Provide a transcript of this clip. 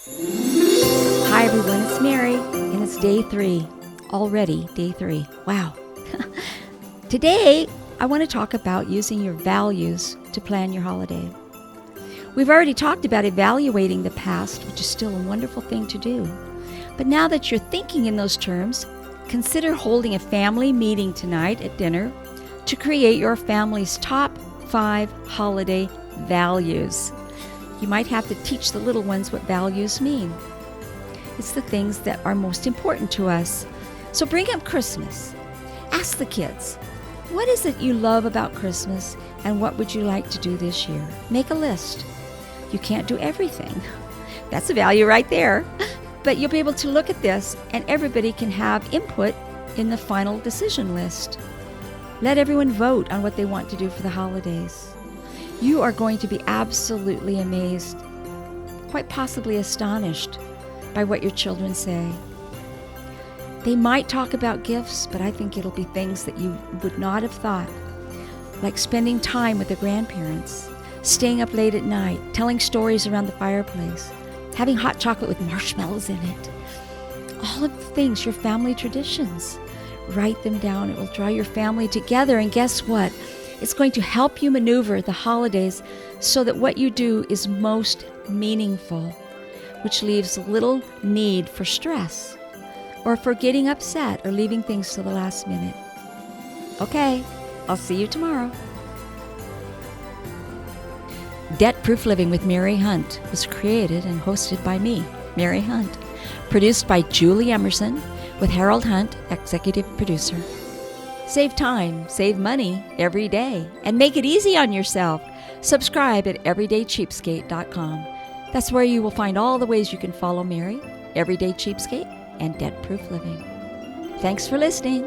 Hi everyone, it's Mary, and it's day 3. Already day 3. Wow. Today, I want to talk about using your values to plan your holiday. We've already talked about evaluating the past, which is still a wonderful thing to do. But now that you're thinking in those terms, consider holding a family meeting tonight at dinner to create your family's top 5 holiday values. You might have to teach the little ones what values mean. It's the things that are most important to us. So bring up Christmas. Ask the kids, what is it you love about Christmas and what would you like to do this year? Make a list. You can't do everything. That's a value right there. But you'll be able to look at this and everybody can have input in the final decision list. Let everyone vote on what they want to do for the holidays. You are going to be absolutely amazed, quite possibly astonished by what your children say. They might talk about gifts, but I think it'll be things that you would not have thought, like spending time with the grandparents, staying up late at night, telling stories around the fireplace, having hot chocolate with marshmallows in it. All of the things, your family traditions. Write them down. It will draw your family together, and guess what? It's going to help you maneuver the holidays so that what you do is most meaningful, which leaves little need for stress or for getting upset or leaving things to the last minute. Okay, I'll see you tomorrow. Debt-Proof Living with Mary Hunt was created and hosted by me, Mary Hunt. Produced by Julie Emerson with Harold Hunt, executive producer. Save time, save money every day, and make it easy on yourself. Subscribe at everydaycheapskate.com. That's where you will find all the ways you can follow Mary, Everyday Cheapskate, and Debt-Proof Living. Thanks for listening.